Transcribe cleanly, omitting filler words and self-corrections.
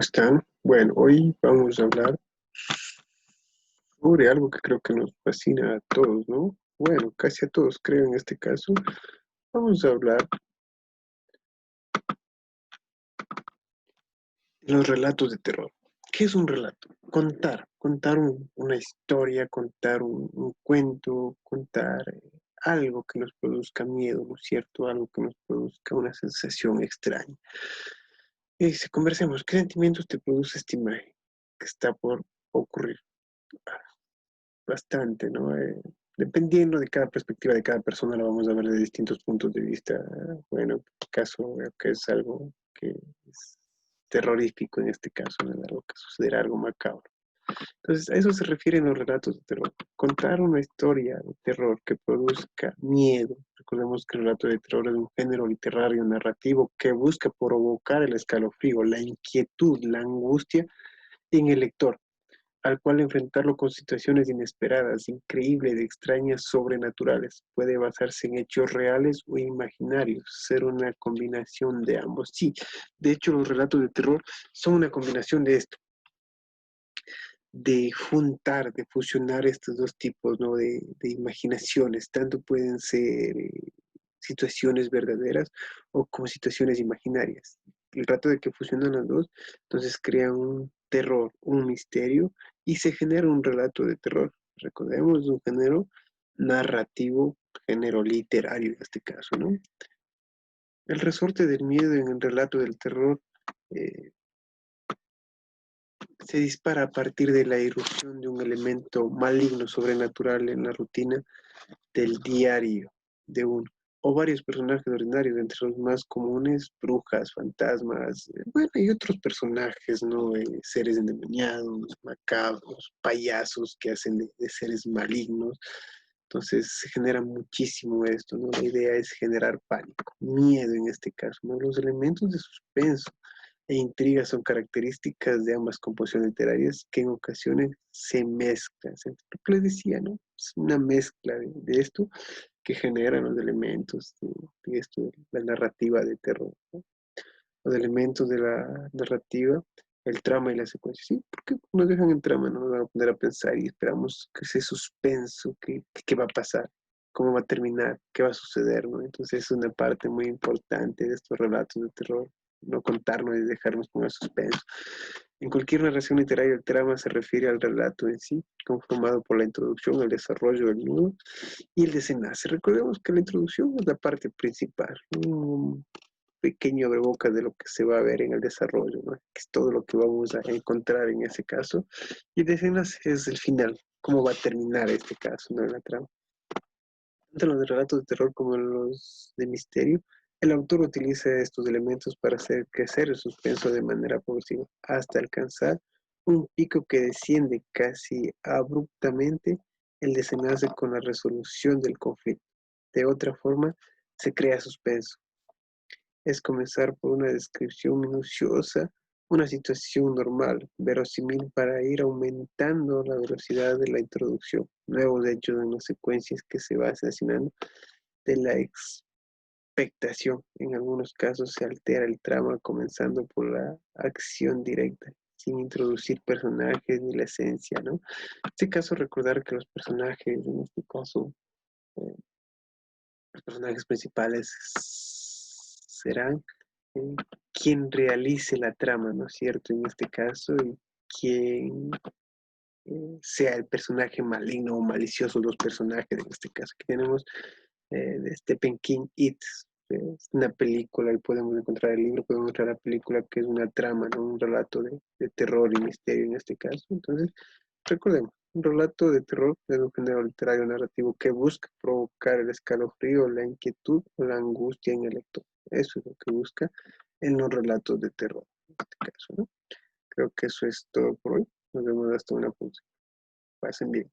¿Están? Bueno, hoy vamos a hablar sobre algo que creo que nos fascina a todos, ¿no? Bueno, casi a todos, creo en este caso. Vamos a hablar de los relatos de terror. ¿Qué es un relato? Contar una historia, contar un cuento, contar algo que nos produzca miedo, ¿no es cierto? Algo que nos produzca una sensación extraña. Y si conversemos, ¿qué sentimientos te produce esta imagen que está por ocurrir? Bastante, ¿no? Dependiendo de cada perspectiva de cada persona, la vamos a ver de distintos puntos de vista. Bueno, en este caso, veo que es algo que es terrorífico en este caso, ¿no? Algo que sucederá, algo macabro. Entonces, a eso se refieren los relatos de terror. Contar una historia de terror que produzca miedo. Recordemos que el relato de terror es un género literario narrativo que busca provocar el escalofrío, la inquietud, la angustia en el lector al cual enfrentarlo con situaciones inesperadas, increíbles, extrañas, sobrenaturales. Puede basarse en hechos reales o imaginarios, ser una combinación de ambos. Sí, de hecho los relatos de terror son una combinación de esto, de juntar, de fusionar estos dos tipos, ¿no? de imaginaciones. Tanto pueden ser situaciones verdaderas o como situaciones imaginarias. El rato de que fusionan las dos, entonces crean un terror, un misterio y se genera un relato de terror. Recordemos, un género narrativo, género literario en este caso, ¿no? El resorte del miedo en el relato del terror eh, se dispara a partir de la irrupción de un elemento maligno sobrenatural en la rutina del diario de uno, o varios personajes ordinarios, entre los más comunes, brujas, fantasmas, bueno, y otros personajes, ¿no? Seres endemoniados, macabros, payasos que hacen de seres malignos. Entonces se genera muchísimo esto, ¿no? La idea es generar pánico, miedo en este caso, ¿no? Los elementos de suspenso e intriga son características de ambas composiciones literarias que en ocasiones se mezclan. Lo que les decía, ¿no? Es una mezcla de esto que generan los elementos de esto, de la narrativa de terror, ¿no? Los elementos de la narrativa, el trama y la secuencia. Sí, porque nos dejan en trama, ¿no? Nos van a poner a pensar y esperamos que ese suspenso, qué va a pasar, cómo va a terminar, qué va a suceder, ¿no? Entonces es una parte muy importante de estos relatos de terror, no contarnos y dejarnos con el suspenso. En cualquier narración literaria, el trama se refiere al relato en sí, conformado por la introducción, el desarrollo del nudo y el desenlace. Recordemos que la introducción es la parte principal, un pequeño abrebocas de lo que se va a ver en el desarrollo, ¿no? Que es todo lo que vamos a encontrar en ese caso. Y el desenlace es el final, cómo va a terminar este caso, ¿no? En la trama. Tanto en los relatos de terror como en los de misterio, el autor utiliza estos elementos para hacer crecer el suspenso de manera progresiva, hasta alcanzar un pico que desciende casi abruptamente el desenlace con la resolución del conflicto. De otra forma, se crea suspenso. Es comenzar por una descripción minuciosa, una situación normal, verosímil para ir aumentando la velocidad de la introducción, nuevos hechos en las secuencias que se va asesinando de la expectación. En algunos casos se altera el trama comenzando por la acción directa, sin introducir personajes ni la esencia, ¿no? En este caso recordar que los personajes, en este caso, eh, los personajes principales serán eh, quien realice la trama, ¿no es cierto? En este caso, y quien sea el personaje maligno o malicioso, los personajes en este caso que tenemos de Stephen King, It. Es una película y podemos encontrar el libro, podemos encontrar la película que es una trama, ¿no? Un relato de terror y misterio en este caso. Entonces, recordemos, un relato de terror es un género literario narrativo que busca provocar el escalofrío, la inquietud o la angustia en el lector. Eso es lo que busca en los relatos de terror, en este caso, ¿no? Creo que eso es todo por hoy. Nos vemos hasta una próxima. Pasen bien.